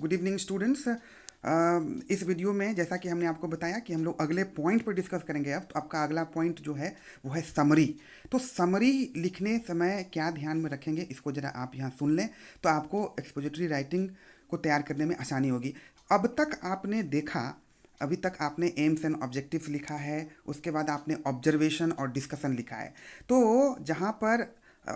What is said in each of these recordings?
Good evening students. इस video में जैसा कि हमने आपको बताया कि हम लोग अगले पॉइंट पर डिस्कस करेंगे। अब तो आपका अगला पॉइंट जो है वो है समरी। तो समरी लिखने समय क्या ध्यान में रखेंगे इसको ज़रा आप यहाँ सुन लें, तो आपको एक्सपोजिटरी राइटिंग को तैयार करने में आसानी होगी। अब तक आपने देखा, अभी तक आपने एम्स एंड ऑब्जेक्टिव्स लिखा है, उसके बाद आपने ऑब्जर्वेशन और डिस्कशन लिखा है। तो जहाँ पर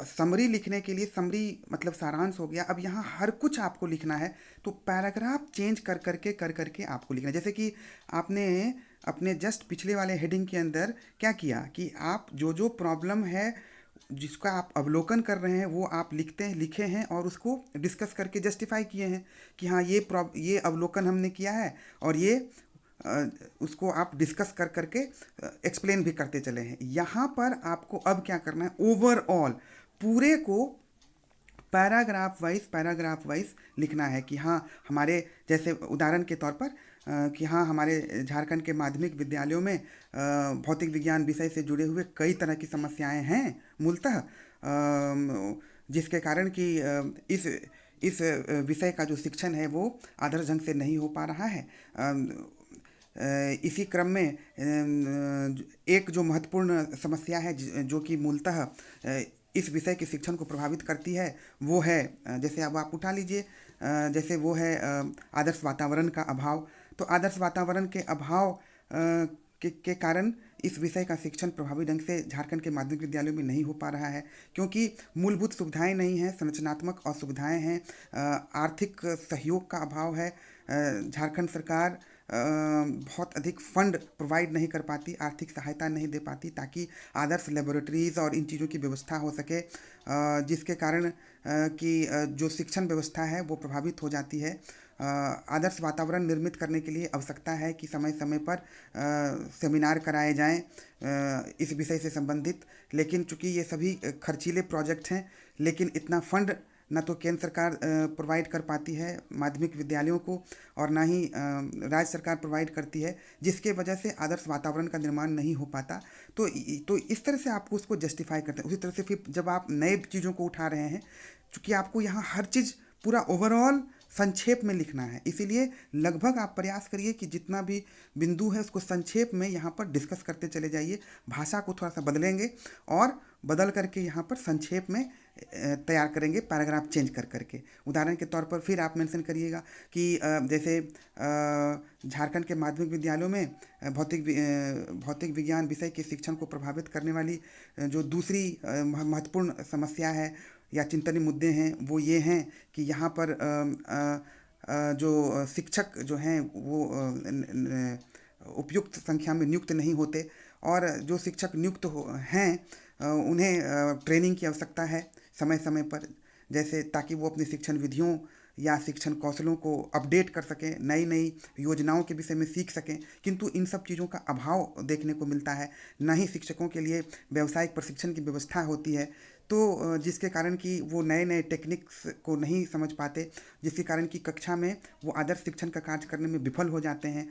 समरी लिखने के लिए, समरी मतलब सारांश हो गया, अब यहाँ हर कुछ आपको लिखना है। तो पैराग्राफ चेंज कर करके आपको लिखना है। जैसे कि आपने अपने जस्ट पिछले वाले हेडिंग के अंदर क्या किया कि आप जो जो प्रॉब्लम है जिसका आप अवलोकन कर रहे हैं वो आप लिखे हैं और उसको डिस्कस करके जस्टिफाई किए हैं कि हाँ ये अवलोकन हमने किया है और ये उसको आप डिस्कस कर करके एक्सप्लेन भी करते चले हैं। यहाँ पर आपको अब क्या करना है, ओवरऑल पूरे को पैराग्राफ वाइज लिखना है कि हाँ हमारे, जैसे उदाहरण के तौर पर कि हाँ हमारे झारखंड के माध्यमिक विद्यालयों में भौतिक विज्ञान विषय से जुड़े हुए कई तरह की समस्याएं हैं मूलतः, जिसके कारण कि इस विषय का जो शिक्षण है वो आदर्श ढंग से नहीं हो पा रहा है। इसी क्रम में एक जो महत्वपूर्ण समस्या है जो कि मूलतः इस विषय के शिक्षण को प्रभावित करती है वो है, जैसे अब आप उठा लीजिए, जैसे वो है आदर्श वातावरण का अभाव। तो आदर्श वातावरण के अभाव के कारण इस विषय का शिक्षण प्रभावी ढंग से झारखंड के माध्यमिक विद्यालयों में नहीं हो पा रहा है, क्योंकि मूलभूत सुविधाएं नहीं हैं, संरचनात्मक असुविधाएं हैं, आर्थिक सहयोग का अभाव है। झारखंड सरकार बहुत अधिक फंड प्रोवाइड नहीं कर पाती, आर्थिक सहायता नहीं दे पाती ताकि आदर्श लेबोरेटरीज़ और इन चीज़ों की व्यवस्था हो सके, जिसके कारण कि जो शिक्षण व्यवस्था है वो प्रभावित हो जाती है। आदर्श वातावरण निर्मित करने के लिए आवश्यकता है कि समय समय पर सेमिनार कराए जाएं इस विषय से संबंधित, लेकिन चूंकि ये सभी खर्चीले प्रोजेक्ट हैं, लेकिन इतना फंड न तो केंद्र सरकार प्रोवाइड कर पाती है माध्यमिक विद्यालयों को और ना ही राज्य सरकार प्रोवाइड करती है, जिसके वजह से आदर्श वातावरण का निर्माण नहीं हो पाता। तो इस तरह से आपको उसको जस्टिफाई करते हैं। उसी तरह से फिर जब आप नए चीज़ों को उठा रहे हैं, चूँकि आपको यहाँ हर चीज़ पूरा ओवरऑल संक्षेप में लिखना है, इसीलिए लगभग आप प्रयास करिए कि जितना भी बिंदु है उसको संक्षेप में यहाँ पर डिस्कस करते चले जाइए। भाषा को थोड़ा सा बदलेंगे और बदल करके यहाँ पर संक्षेप में तैयार करेंगे, पैराग्राफ चेंज कर करके। उदाहरण के तौर पर फिर आप मेंशन करिएगा कि जैसे झारखंड के माध्यमिक विद्यालयों में भौतिक विज्ञान विषय के शिक्षण को प्रभावित करने वाली जो दूसरी महत्वपूर्ण समस्या है या चिंतनीय मुद्दे हैं वो ये हैं कि यहाँ पर जो शिक्षक जो हैं वो उपयुक्त संख्या में नियुक्त नहीं होते, और जो शिक्षक नियुक्त हैं उन्हें ट्रेनिंग की आवश्यकता है समय समय पर, जैसे ताकि वो अपनी शिक्षण विधियों या शिक्षण कौशलों को अपडेट कर सकें, नई नई योजनाओं के विषय में सीख सकें। किंतु इन सब चीज़ों का अभाव देखने को मिलता है। न ही शिक्षकों के लिए व्यावसायिक प्रशिक्षण की व्यवस्था होती है, तो जिसके कारण कि वो नए नए टेक्निक्स को नहीं समझ पाते, जिसके कारण कि कक्षा में वो आदर्श शिक्षण का कार्य करने में विफल हो जाते हैं,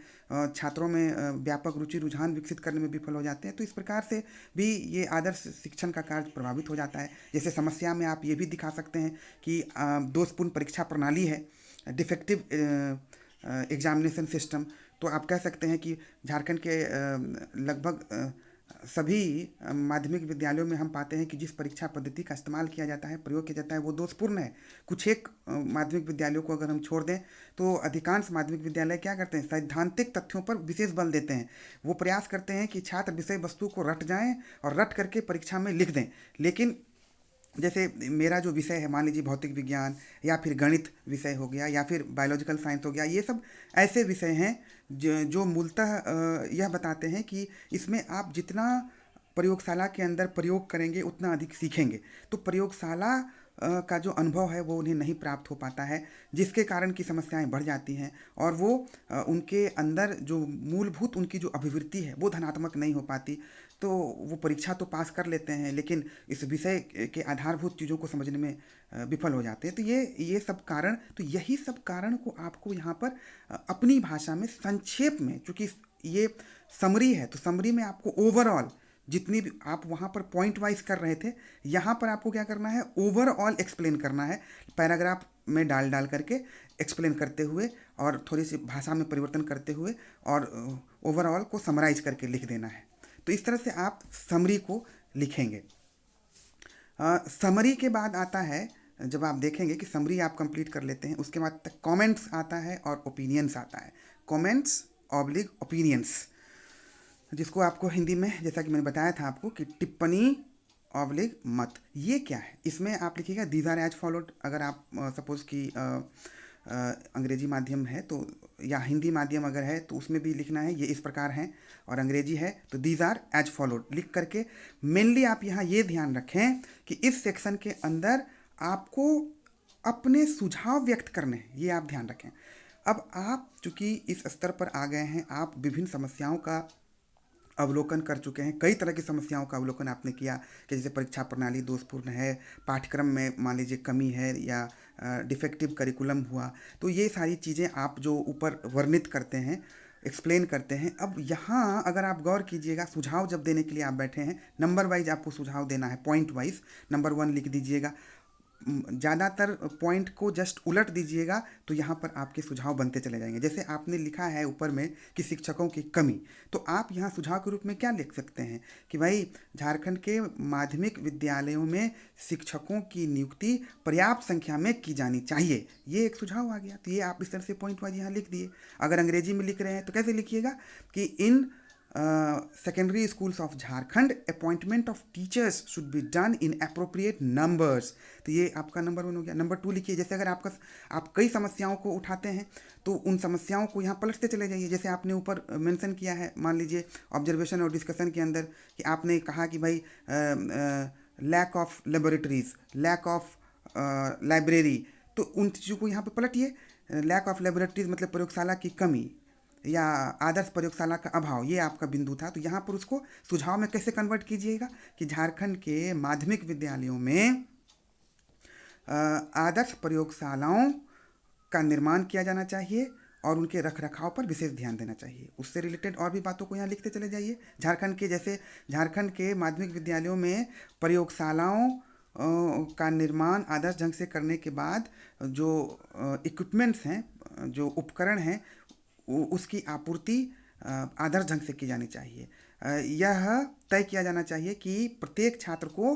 छात्रों में व्यापक रुचि रुझान विकसित करने में विफल हो जाते हैं। तो इस प्रकार से भी ये आदर्श शिक्षण का कार्य प्रभावित हो जाता है। जैसे समस्या में आप ये भी दिखा सकते हैं कि दोषपूर्ण परीक्षा प्रणाली है, डिफेक्टिव एग्जामिनेशन सिस्टम। तो आप कह सकते हैं कि झारखंड के लगभग सभी माध्यमिक विद्यालयों में हम पाते हैं कि जिस परीक्षा पद्धति का इस्तेमाल किया जाता है, प्रयोग किया जाता है, वो दोषपूर्ण है। कुछ एक माध्यमिक विद्यालयों को अगर हम छोड़ दें तो अधिकांश माध्यमिक विद्यालय क्या करते हैं, सैद्धांतिक तथ्यों पर विशेष बल देते हैं। वो प्रयास करते हैं कि छात्र विषय वस्तु को रट जाएं और रट करके परीक्षा में लिख दें। लेकिन जैसे मेरा जो विषय है, मान लीजिए भौतिक विज्ञान या फिर गणित विषय हो गया या फिर बायोलॉजिकल साइंस हो गया, ये सब ऐसे विषय हैं जो मूलतः यह बताते हैं कि इसमें आप जितना प्रयोगशाला के अंदर प्रयोग करेंगे उतना अधिक सीखेंगे। तो प्रयोगशाला का जो अनुभव है वो उन्हें नहीं प्राप्त हो पाता है, जिसके कारण की समस्याएं बढ़ जाती हैं और वो उनके अंदर जो मूलभूत उनकी जो अभिवृत्ति है वो धनात्मक नहीं हो पाती। तो वो परीक्षा तो पास कर लेते हैं लेकिन इस विषय के आधारभूत चीज़ों को समझने में विफल हो जाते हैं। तो ये सब कारण, तो यही सब कारण को आपको यहाँ पर अपनी भाषा में संक्षेप में, चूँकि ये समरी है तो समरी में आपको ओवरऑल जितनी भी आप वहाँ पर पॉइंट वाइज कर रहे थे, यहाँ पर आपको क्या करना है, ओवरऑल एक्सप्लेन करना है। पैराग्राफ में डाल डाल करके एक्सप्लेन करते हुए और थोड़ी सी भाषा में परिवर्तन करते हुए और ओवरऑल को समराइज करके लिख देना है। तो इस तरह से आप समरी को लिखेंगे। समरी के बाद आता है, जब आप देखेंगे कि समरी आप कंप्लीट कर लेते हैं, उसके बाद तक कमेंट्स आता है और ओपिनियंस आता है। कमेंट्स ऑब्लिक ओपिनियंस, जिसको आपको हिंदी में, जैसा कि मैंने बताया था आपको, कि टिप्पणी ऑब्लिक मत। ये क्या है? इसमें आप लिखिएगा दीज आर एज फॉलोड। अगर आप सपोज कि अंग्रेजी माध्यम है तो, या हिंदी माध्यम अगर है तो उसमें भी लिखना है ये इस प्रकार हैं, और अंग्रेजी है तो दीज आर एज फॉलोड लिख करके मेनली आप यहाँ ये ध्यान रखें कि इस सेक्शन के अंदर आपको अपने सुझाव व्यक्त करने हैं, ये आप ध्यान रखें। अब आप चूंकि इस स्तर पर आ गए हैं, आप विभिन्न समस्याओं का अवलोकन कर चुके हैं, कई तरह की समस्याओं का अवलोकन आपने किया कि जैसे परीक्षा प्रणाली दोषपूर्ण है, पाठ्यक्रम में मान लीजिए कमी है, या डिफेक्टिव करिकुलम हुआ, तो ये सारी चीज़ें आप जो ऊपर वर्णित करते हैं, एक्सप्लेन करते हैं। अब यहाँ अगर आप गौर कीजिएगा, सुझाव जब देने के लिए आप बैठे हैं, नंबर वाइज आपको सुझाव देना है, पॉइंट वाइज। नंबर 1 लिख दीजिएगा, ज़्यादातर पॉइंट को जस्ट उलट दीजिएगा, तो यहाँ पर आपके सुझाव बनते चले जाएंगे। जैसे आपने लिखा है ऊपर में कि शिक्षकों की कमी, तो आप यहाँ सुझाव के रूप में क्या लिख सकते हैं कि भाई झारखंड के माध्यमिक विद्यालयों में शिक्षकों की नियुक्ति पर्याप्त संख्या में की जानी चाहिए। ये एक सुझाव आ गया, तो ये आप इस तरह से पॉइंट वाइज यहाँ लिख दिए। अगर अंग्रेजी में लिख रहे हैं तो कैसे लिखिएगा कि इन secondary schools of Jharkhand appointment of teachers should be done in appropriate numbers। तो ये आपका नंबर 1 हो गया। नंबर 2 लिखिए, जैसे अगर आप कई समस्याओं को उठाते हैं तो उन समस्याओं को यहाँ पलटते चले जाइए। जैसे आपने ऊपर मेंशन किया है, मान लीजिए ऑब्जर्वेशन और डिस्कशन के अंदर, कि आपने कहा कि भाई lack of laboratories, lack of library, तो उन चीज़ों को यहाँ पर पलटिए। लैक ऑफ लेबोरेटरीज मतलब प्रयोगशाला की कमी या आदर्श प्रयोगशाला का अभाव, ये आपका बिंदु था। तो यहाँ पर उसको सुझाव में कैसे कन्वर्ट कीजिएगा कि झारखंड के माध्यमिक विद्यालयों में आदर्श प्रयोगशालाओं का निर्माण किया जाना चाहिए और उनके रख रखाव पर विशेष ध्यान देना चाहिए। उससे रिलेटेड और भी बातों को यहाँ लिखते चले जाइए। झारखंड के माध्यमिक विद्यालयों में प्रयोगशालाओं का निर्माण आदर्श ढंग से करने के बाद जो इक्विपमेंट्स हैं, जो उपकरण हैं, उसकी आपूर्ति आदर्श ढंग से की जानी चाहिए। यह तय किया जाना चाहिए कि प्रत्येक छात्र को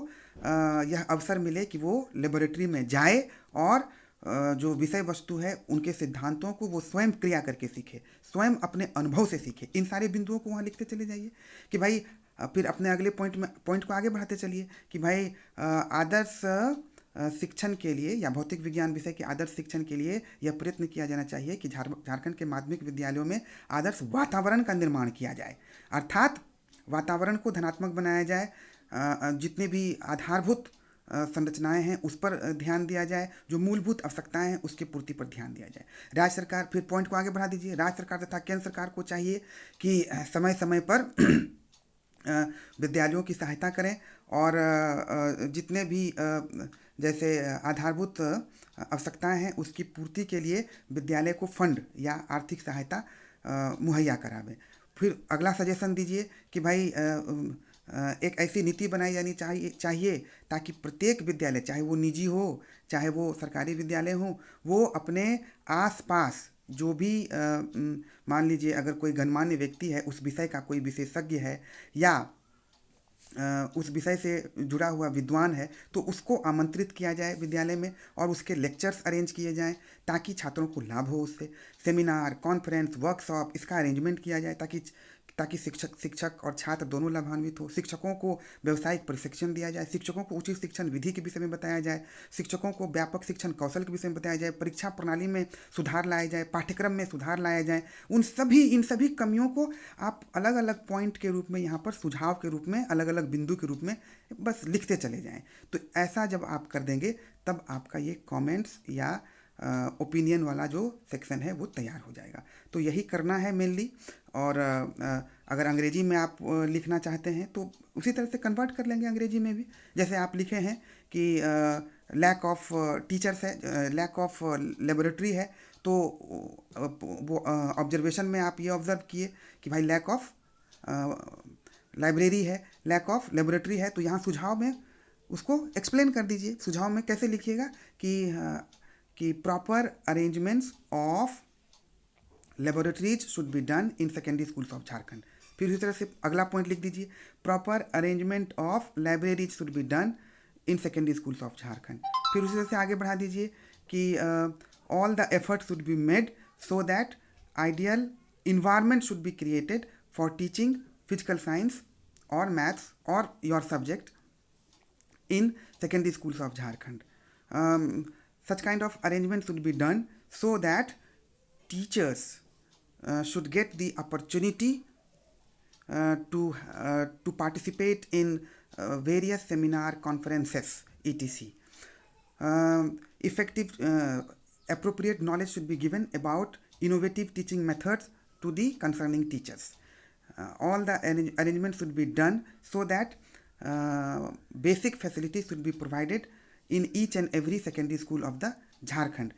यह अवसर मिले कि वो लेबोरेटरी में जाए और जो विषय वस्तु है उनके सिद्धांतों को वो स्वयं क्रिया करके सीखे, स्वयं अपने अनुभव से सीखे। इन सारे बिंदुओं को वहाँ लिखते चले जाइए कि भाई, फिर अपने अगले पॉइंट को आगे बढ़ाते चलिए कि भाई आदर्श शिक्षण के लिए या भौतिक विज्ञान विषय के आदर्श शिक्षण के लिए यह प्रयत्न किया जाना चाहिए कि झारखंड के माध्यमिक विद्यालयों में आदर्श वातावरण का निर्माण किया जाए, अर्थात वातावरण को धनात्मक बनाया जाए। जितने भी आधारभूत संरचनाएं हैं उस पर ध्यान दिया जाए, जो मूलभूत आवश्यकताएं हैं उसकी पूर्ति पर ध्यान दिया जाए। राज्य सरकार, फिर पॉइंट को आगे बढ़ा दीजिए, राज्य सरकार तथा केंद्र सरकार को चाहिए कि समय समय पर विद्यालयों की सहायता करें और जितने भी जैसे आधारभूत आवश्यकताएं हैं उसकी पूर्ति के लिए विद्यालय को फंड या आर्थिक सहायता मुहैया करावें। फिर अगला सजेशन दीजिए कि भाई एक ऐसी नीति बनाई जानी चाहिए ताकि प्रत्येक विद्यालय, चाहे वो निजी हो चाहे वो सरकारी विद्यालय हो, वो अपने आसपास जो भी मान लीजिए अगर कोई गणमान्य व्यक्ति है, उस विषय का कोई विशेषज्ञ है या उस विषय से जुड़ा हुआ विद्वान है, तो उसको आमंत्रित किया जाए विद्यालय में और उसके लेक्चर्स अरेंज किए जाएं ताकि छात्रों को लाभ हो उससे। सेमिनार, कॉन्फ्रेंस, वर्कशॉप, इसका अरेंजमेंट किया जाए ताकि शिक्षक और छात्र दोनों लाभान्वित हो। शिक्षकों को व्यावसायिक प्रशिक्षण दिया जाए, शिक्षकों को उचित शिक्षण विधि के विषय में बताया जाए, शिक्षकों को व्यापक शिक्षण कौशल के विषय में बताया जाए, परीक्षा प्रणाली में सुधार लाया जाए, पाठ्यक्रम में सुधार लाया जाए। इन सभी कमियों को आप अलग अलग पॉइंट के रूप में, यहाँ पर सुझाव के रूप में, अलग अलग बिंदु के रूप में बस लिखते चले जाएँ। तो ऐसा जब आप कर देंगे तब आपका ये कॉमेंट्स या ओपिनियन वाला जो सेक्शन है वो तैयार हो जाएगा। तो यही करना है मेनली। और अगर अंग्रेजी में आप लिखना चाहते हैं तो उसी तरह से कन्वर्ट कर लेंगे अंग्रेजी में भी। जैसे आप लिखे हैं कि लैक ऑफ टीचर्स है, लैक ऑफ लेबोरेटरी है, तो वो ऑब्जर्वेशन में आप ये ऑब्जर्व किए कि भाई लैक ऑफ लाइब्रेरी है, लैक ऑफ लेबोरेटरी है, तो यहाँ सुझाव में उसको एक्सप्लेन कर दीजिए। सुझाव में कैसे लिखिएगा कि proper arrangements of laboratories should be done in secondary schools of Jharkhand. फिर इसी तरह से अगला पॉइंट लिख दीजिए, proper arrangement of libraries should be done in secondary schools of Jharkhand. फिर उसी तरह से आगे बढ़ा दीजिए कि all the effort should be made so that ideal environment should be created for teaching physical science और मैथ्स और your subject in secondary schools of Jharkhand. Such kind of arrangement should be done so that teachers should get the opportunity to participate in various seminar conferences etc. Effective appropriate knowledge should be given about innovative teaching methods to the concerning teachers. All the arrangements should be done so that basic facilities should be provided in each and every secondary school of the Jharkhand.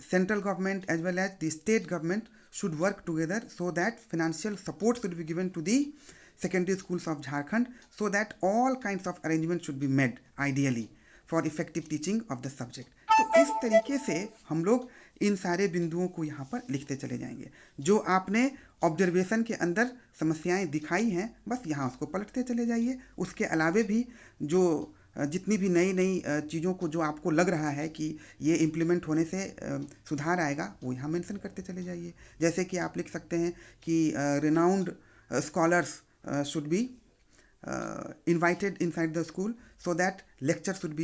Central government as well as the state government should work together so that financial support should be given to the secondary schools of Jharkhand so that all kinds of arrangements should be made ideally for effective teaching of the subject. तो इस तरीके से हम लोग इन सारे बिंदुओं को यहाँ पर लिखते चले जाएंगे। जो आपने ऑब्जर्वेशन के अंदर समस्याएं दिखाई हैं बस यहाँ उसको पलटते चले जाइए। उसके अलावे भी जो जितनी भी नई नई चीज़ों को जो आपको लग रहा है कि ये इम्प्लीमेंट होने से सुधार आएगा वो यहाँ मेंशन करते चले जाइए। जैसे कि आप लिख सकते हैं कि renowned scholars should be invited inside the school so that lectures should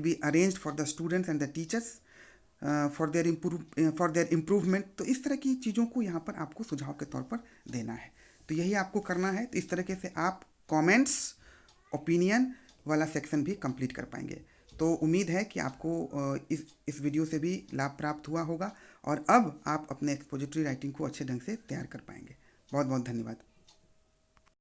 be arranged for the students and the teachers for their improvement। तो इस तरह की चीज़ों को यहाँ पर आपको सुझाव के तौर पर देना है। तो यही आपको करना है। तो इस तरीके से आप कमेंट्स ओपिनियन वाला सेक्शन भी कंप्लीट कर पाएंगे। तो उम्मीद है कि आपको इस वीडियो से भी लाभ प्राप्त हुआ होगा और अब आप अपने एक्सपोजिटरी राइटिंग को अच्छे ढंग से तैयार कर पाएंगे। बहुत बहुत धन्यवाद।